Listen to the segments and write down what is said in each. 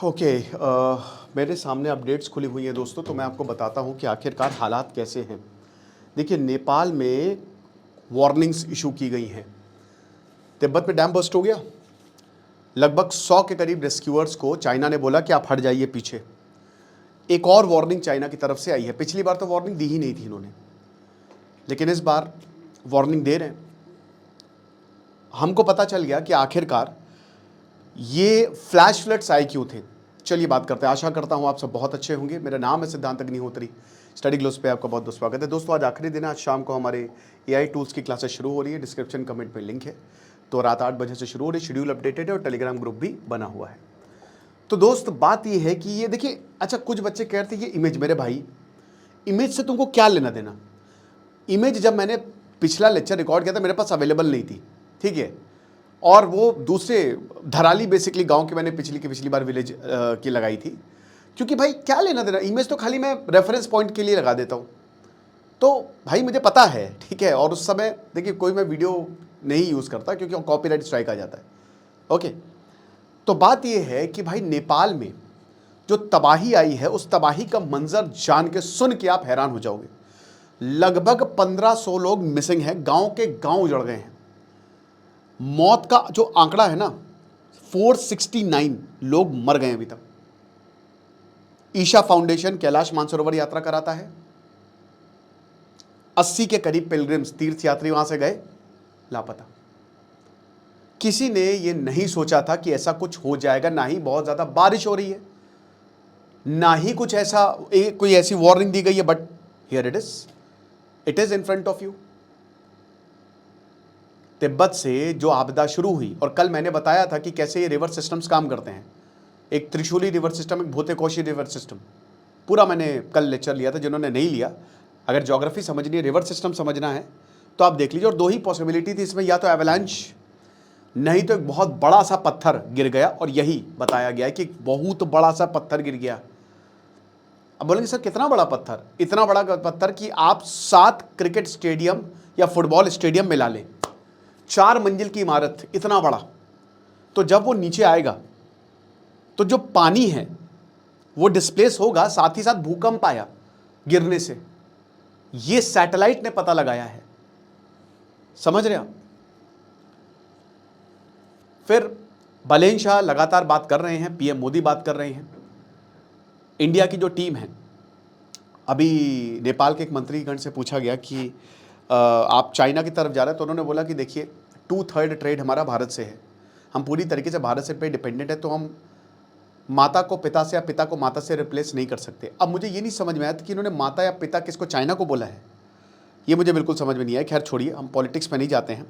Okay मेरे सामने updates खुली हुई हैं दोस्तों, तो मैं आपको बताता हूं कि आखिरकार हालात कैसे हैं। देखिए, नेपाल में वार्निंग्स इशू की गई हैं। तिब्बत में डैम बस्ट हो गया। लगभग 100 के करीब रेस्क्यूअर्स को चाइना ने बोला कि आप हट जाइए पीछे। एक और वार्निंग चाइना की तरफ से आई है। पिछली बार तो वार्निंग दी ही नहीं थी इन्होंने, लेकिन इस बार वार्निंग दे रहे हैं। हमको पता चल गया कि आखिरकार ये फ्लैश फ्लड्स आए क्यों थे। चलिए बात करते हैं। आशा करता हूं आप सब बहुत अच्छे होंगे। मेरा नाम है सिद्धांत अग्निहोत्री। स्टडी ग्लोस पे आपका बहुत बहुत स्वागत है दोस्तों। आज आखिरी दिन है। आज शाम को हमारे एआई टूल्स की क्लासेस शुरू हो रही है। डिस्क्रिप्शन कमेंट में लिंक है। तो रात 8 बजे से शुरू हो रही। शेड्यूल अपडेटेड है और टेलीग्राम ग्रुप भी बना हुआ है। तो दोस्त, बात ये है कि ये देखिए, अच्छा कुछ बच्चे कहते हैं ये इमेज, मेरे भाई इमेज से तुमको क्या लेना देना। इमेज जब मैंने पिछला लेक्चर रिकॉर्ड किया था मेरे पास अवेलेबल नहीं थी, ठीक है। और वो दूसरे धराली बेसिकली गांव की मैंने पिछली बार विलेज की लगाई थी, क्योंकि भाई क्या लेना देना। इमेज तो खाली मैं रेफरेंस पॉइंट के लिए लगा देता हूँ। तो भाई मुझे पता है, ठीक है। और उस समय देखिए कोई मैं वीडियो नहीं यूज़ करता क्योंकि कॉपीराइट स्ट्राइक आ जाता है। ओके, तो बात ये है कि भाई नेपाल में जो तबाही आई है, उस तबाही का मंजर जान के सुन के आप हैरान हो जाओगे। लगभग 1500 लोग मिसिंग हैं। गांव के गांव उजड़ गए हैं। मौत का जो आंकड़ा है ना, 469 लोग मर गए अभी तक। ईशा फाउंडेशन कैलाश मानसरोवर यात्रा कराता है। 80 के करीब पिलग्रिम्स तीर्थयात्री वहां से गए, लापता। किसी ने यह नहीं सोचा था कि ऐसा कुछ हो जाएगा। ना ही बहुत ज्यादा बारिश हो रही है, ना ही कुछ ऐसा कोई ऐसी वार्निंग दी गई है, but here it is in front of you. Tibet से जो आपदा शुरू हुई, और कल मैंने बताया था कि कैसे ये रिवर सिस्टम्स काम करते हैं। एक त्रिशूली रिवर सिस्टम, एक भूतेकोशी रिवर सिस्टम, पूरा मैंने कल लेक्चर लिया था। जिन्होंने नहीं लिया, अगर ज्योग्राफी समझनी है, रिवर सिस्टम समझना है, तो आप देख लीजिए। और दो ही पॉसिबिलिटी थी इसमें, या तो एवलांच, नहीं तो एक बहुत बड़ा सा पत्थर गिर गया। और यही बताया गया है कि बहुत बड़ा सा पत्थर गिर गया। अब बोलेंगे सर कितना बड़ा पत्थर? इतना बड़ा पत्थर कि आप 7 क्रिकेट स्टेडियम या फुटबॉल स्टेडियम मिला लें। 4 मंजिल की इमारत, इतना बड़ा। तो जब वो नीचे आएगा तो जो पानी है वो डिस्प्लेस होगा, साथ ही साथ भूकंप आया गिरने से। ये सैटेलाइट ने पता लगाया है, समझ रहे आप। फिर बलेन शाह लगातार बात कर रहे हैं, पीएम मोदी बात कर रहे हैं। इंडिया की जो टीम है, अभी नेपाल के एक मंत्रीगण से पूछा गया कि आप चाइना की तरफ जा रहे हैं, तो उन्होंने बोला कि देखिए 2/3 ट्रेड हमारा भारत से है। हम पूरी तरीके से भारत से पे डिपेंडेंट है, तो हम माता को पिता से या पिता को माता से रिप्लेस नहीं कर सकते। अब मुझे ये नहीं समझ में आया कि इन्होंने माता या पिता किसको चाइना को बोला है, ये मुझे बिल्कुल समझ में नहीं आया। खैर छोड़िए, हम पॉलिटिक्स में नहीं जाते हैं।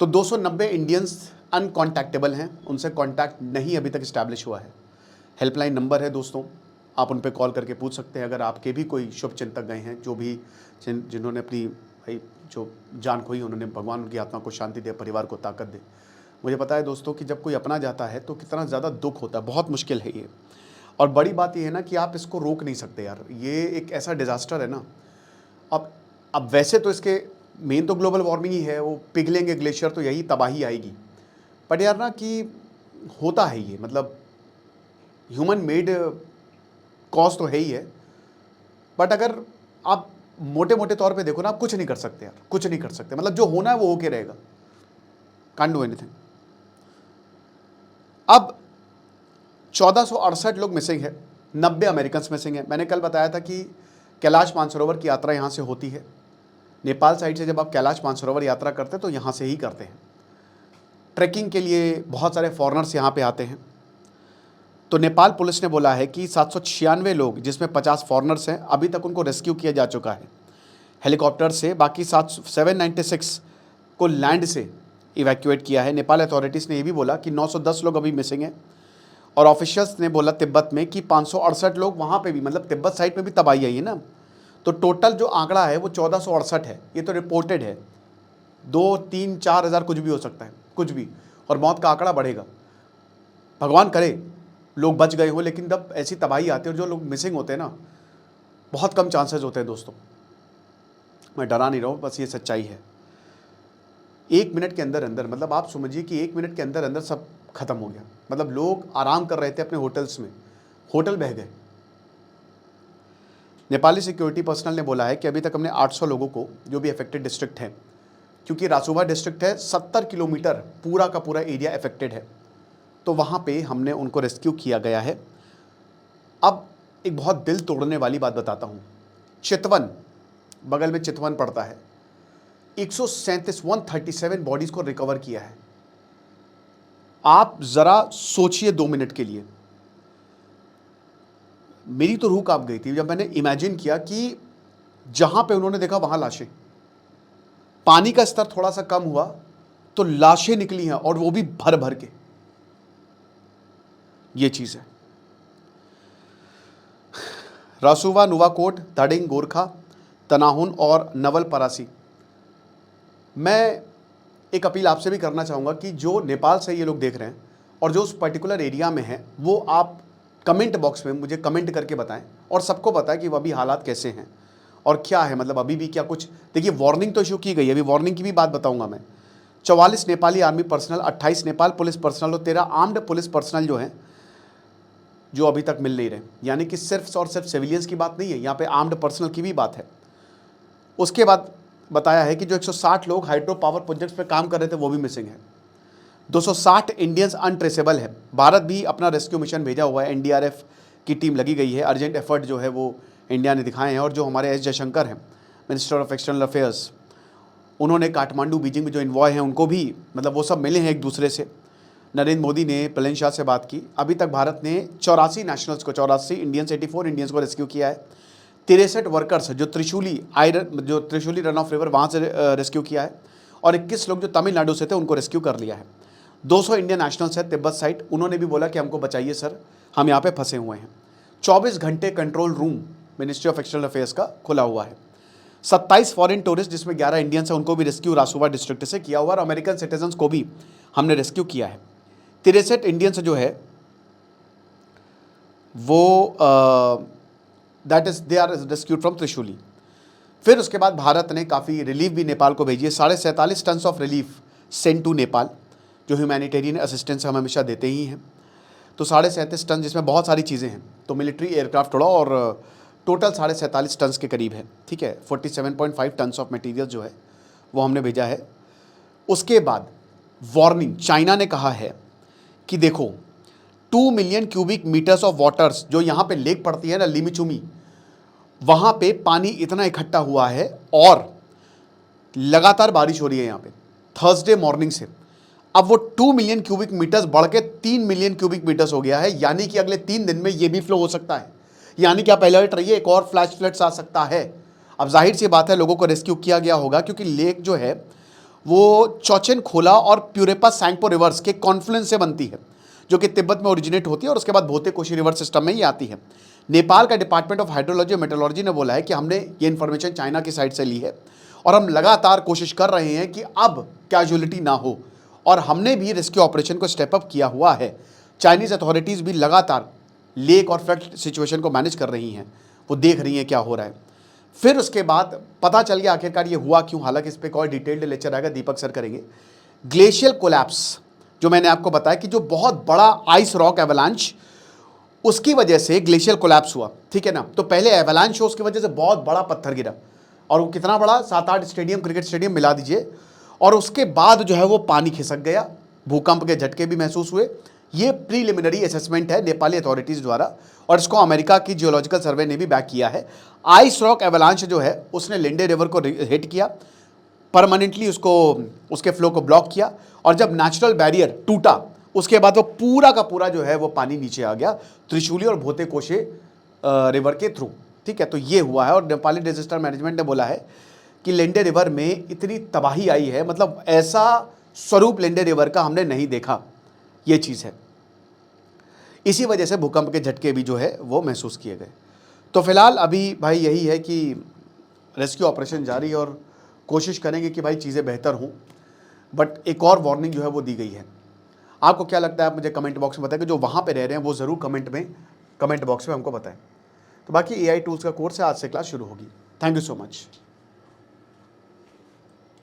तो 290 इंडियंस अनकॉन्टैक्टेबल हैं, उनसे कॉन्टैक्ट नहीं अभी तक इस्टेब्लिश हुआ है। हेल्पलाइन नंबर है दोस्तों, आप उन पर कॉल करके पूछ सकते हैं। अगर आपके भी कोई शुभ चिंतक गए हैं, जो भी जिन्होंने अपनी भाई जो जान खोई, उन्होंने, भगवान उनकी आत्मा को शांति दे, परिवार को ताकत दे। मुझे पता है दोस्तों कि जब कोई अपना जाता है तो कितना ज़्यादा दुख होता है। बहुत मुश्किल है ये। और बड़ी बात ये है ना कि आप इसको रोक नहीं सकते यार। ये एक ऐसा डिज़ास्टर है ना। अब वैसे तो इसके मेन तो ग्लोबल वार्मिंग ही है, वो पिघलेंगे ग्लेशियर तो यही तबाही आएगी। बट यार ना कि होता है ये, मतलब ह्यूमन मेड कॉज तो है ही है। बट अगर आप मोटे मोटे तौर पे देखो ना, आप कुछ नहीं कर सकते यार, कुछ नहीं कर सकते। मतलब जो होना है वो होके रहेगा। Can't do anything. अब 1468 लोग मिसिंग है, 90 अमेरिकन मिसिंग है। मैंने कल बताया था कि कैलाश मानसरोवर की यात्रा यहाँ से होती है। नेपाल साइड से जब आप कैलाश मानसरोवर यात्रा करते हैं तो यहाँ से ही करते हैं। ट्रैकिंग के लिए बहुत सारे फॉरेनर्स यहाँ पे आते हैं। तो नेपाल पुलिस ने बोला है कि 796 लोग, जिसमें 50 फॉरेनर्स हैं, अभी तक उनको रेस्क्यू किया जा चुका है हेलीकॉप्टर से। बाकी 796 को लैंड से इवैक्यूएट किया है। नेपाल अथॉरिटीज़ ने यह भी बोला कि 910 लोग अभी मिसिंग हैं। और ऑफिशियल्स ने बोला तिब्बत में कि 568 लोग वहाँ पे भी, मतलब तिब्बत साइड में भी तबाही आई है ना। तो टोटल जो आंकड़ा है वो 1468 है। ये तो रिपोर्टेड है, 2, 3, 4 हज़ार कुछ भी हो सकता है, कुछ भी। और मौत का आंकड़ा बढ़ेगा। भगवान करे लोग बच गए हो, लेकिन जब ऐसी तबाही आती है और जो लोग मिसिंग होते हैं ना, बहुत कम चांसेस होते हैं दोस्तों। मैं डरा नहीं रहा हूँ, बस ये सच्चाई है। 1 मिनट के अंदर अंदर, मतलब आप समझिए कि 1 मिनट के अंदर अंदर सब ख़त्म हो गया। मतलब लोग आराम कर रहे थे अपने होटल्स में, होटल बह गए। नेपाली सिक्योरिटी पर्सनल ने बोला है कि अभी तक हमने 800 लोगों को, जो भी अफेक्टेड डिस्ट्रिक्ट हैं, क्योंकि रासुवा डिस्ट्रिक्ट है 70 किलोमीटर पूरा का पूरा एरिया अफेक्टेड है, तो वहाँ पे हमने उनको रेस्क्यू किया गया है। अब एक बहुत दिल तोड़ने वाली बात बताता हूँ। चितवन, बगल में चितवन पड़ता है, 137 बॉडीज़ को रिकवर किया है। आप ज़रा सोचिए 2 मिनट के लिए। मेरी तो रूह कांप गई थी जब मैंने इमेजिन किया कि जहाँ पे उन्होंने देखा वहाँ लाशें, पानी का स्तर थोड़ा सा कम हुआ तो लाशें निकली हैं, और वो भी भर भर के। ये चीज़ है। रासुवा, नुवाकोट, धाडिंग, गोरखा, तनाहुन और नवल परासी। मैं एक अपील आपसे भी करना चाहूँगा कि जो नेपाल से ये लोग देख रहे हैं और जो उस पर्टिकुलर एरिया में हैं, वो आप कमेंट बॉक्स में मुझे कमेंट करके बताएं, और सबको बताएं कि वो अभी हालात कैसे हैं और क्या है। मतलब अभी भी क्या कुछ, देखिए वार्निंग तो इशू की गई है, अभी वार्निंग की भी बात बताऊंगा मैं। 44 Nepali army personnel, 28 Nepal police personal और 13 आर्म्ड पुलिस पर्सनल जो हैं, जो अभी तक मिल नहीं रहे। यानी कि सिर्फ और सिर्फ सिविलियंस की बात नहीं है, यहाँ पे आर्म्ड पर्सनल की भी बात है। उसके बाद बताया है कि जो 160 लोग हाइड्रो पावर प्रोजेक्ट्स पे काम कर रहे थे वो भी मिसिंग है। 260 इंडियंस अनट्रेसेबल है। भारत भी अपना रेस्क्यू मिशन भेजा हुआ है, एनडीआरएफ की टीम लगी गई है। अर्जेंट एफर्ट जो है वो इंडिया ने दिखाए हैं, और जो हमारे एस जयशंकर हैं, मिनिस्टर ऑफ एक्सटर्नल अफेयर्स, उन्होंने काठमांडू, बीजिंग में जो इन्वॉय हैं उनको भी, मतलब वो सब मिले हैं एक दूसरे से। नरेंद्र मोदी ने प्रहलाद शाह से बात की। अभी तक भारत ने 84 नेशनल्स को, 84 इंडियंस, 84 इंडियंस को रेस्क्यू किया है। 63 वर्कर्स जो त्रिशूली रन ऑफ रिवर वहाँ से रेस्क्यू किया है, और 21 लोग जो तमिलनाडु से थे उनको रेस्क्यू कर लिया है। 200 इंडियन नेशनल्स है तिब्बत साइड, उन्होंने भी बोला कि हमको बचाइए सर, हम यहाँ पे फंसे हुए हैं। 24 घंटे control room ministry of external affairs का खुला हुआ है। 27 फॉरेन टूरिस्ट, जिसमें 11 इंडियंस हैं, उनको भी रेस्क्यू रासुवा डिस्ट्रिक्ट से किया हुआ, और अमेरिकन सिटीजन्स को भी हमने रेस्क्यू किया है। 63 इंडियंस जो है वो that is they are rescued from Trishuli. फिर उसके बाद भारत ने काफ़ी रिलीफ भी नेपाल को भेजी है। 47.5 ton of relief send to Nepal, जो ह्यूमैनिटेरियन असिस्टेंस हम हमेशा देते ही हैं। तो 37.5 टन, जिसमें बहुत सारी चीज़ें हैं, तो मिलिट्री एयरक्राफ्ट थोड़ा, और टोटल 47.5 टन के करीब है। ठीक है, 47.5 टन ऑफ मटेरियल जो है वो हमने भेजा है। उसके बाद वार्निंग, चाइना ने कहा है कि देखो 2 million cubic metres of waters, जो यहाँ पे लेक पड़ती है ना लिमिचुमी, वहाँ पे पानी इतना इकट्ठा हुआ है, और लगातार बारिश हो रही है यहाँ पे थर्सडे मॉर्निंग से। अब वो 2 मिलियन क्यूबिक मीटर्स बढ़ के 3 मिलियन क्यूबिक मीटर्स हो गया है, यानी कि अगले 3 दिन में ये भी फ्लो हो सकता है। यानी कि आप अलर्ट रहिए, एक और फ्लैश फ्लड्स आ सकता है। अब जाहिर सी बात है लोगों को रेस्क्यू किया गया होगा, क्योंकि लेक जो है वो चौचेन खोला और प्यूरेपा सैंगपो रिवर्स के कॉन्फ्लुएंस से बनती है, जो कि तिब्बत में ओरिजिनेट होती है, और उसके बाद भोते कोशी रिवर सिस्टम में ही आती है। नेपाल का डिपार्टमेंट ऑफ हाइड्रोलॉजी और मेट्रोलॉजी ने बोला है कि हमने ये इन्फॉर्मेशन चाइना की साइड से ली है, और हम लगातार कोशिश कर रहे हैं कि अब कैजुअलिटी ना हो, और हमने भी रेस्क्यू ऑपरेशन को स्टेप अप किया हुआ है। चाइनीज़ अथॉरिटीज़ भी लगातार लेक और फ्लड सिचुएशन को मैनेज कर रही हैं, वो देख रही हैं क्या हो रहा है। फिर उसके बाद पता चल गया आखिरकार ये हुआ क्यों। हालांकि इस पर एक और डिटेल्ड लेक्चर आएगा, दीपक सर करेंगे। ग्लेशियल कोलैप्स, जो मैंने आपको बताया कि जो बहुत बड़ा आइस रॉक एवलांच, उसकी वजह से ग्लेशियल कोलैप्स हुआ, ठीक है ना। तो पहले एवलांच हो, उसकी वजह से बहुत बड़ा पत्थर गिरा, और वो कितना बड़ा, 7-8 स्टेडियम, क्रिकेट स्टेडियम मिला दीजिए, और उसके बाद जो है वो पानी खिसक गया, भूकंप के झटके भी महसूस हुए। ये प्रीलिमिनरी असेसमेंट है नेपाली अथॉरिटीज़ द्वारा, और इसको अमेरिका की जियोलॉजिकल सर्वे ने भी बैक किया है। आइस रॉक एवलांच जो है उसने लिंडे रिवर को हिट किया, परमानेंटली उसके फ्लो को ब्लॉक किया, और जब नेचुरल बैरियर टूटा उसके बाद वो पूरा का पूरा जो है वो पानी नीचे आ गया त्रिशूली और भोते कोशे रिवर के थ्रू। ठीक है, तो ये हुआ है, और नेपाली डिजास्टर मैनेजमेंट ने बोला है कि लेंडे रिवर में इतनी तबाही आई है, मतलब ऐसा स्वरूप लेंडे रिवर का हमने नहीं देखा, ये चीज़ है। इसी वजह से भूकंप के झटके भी जो है वो महसूस किए गए। तो फिलहाल अभी भाई यही है कि रेस्क्यू ऑपरेशन जारी, और कोशिश करेंगे कि भाई चीज़ें बेहतर हों, बट एक और वार्निंग जो है वो दी गई है। आपको क्या लगता है, आप मुझे कमेंट बॉक्स में बताएं, कि जो वहाँ पे रह रहे हैं वो ज़रूर कमेंट बॉक्स में हमको बताएं। तो बाकी AI टूल्स का कोर्स है, आज से क्लास शुरू होगी। Thank you so much.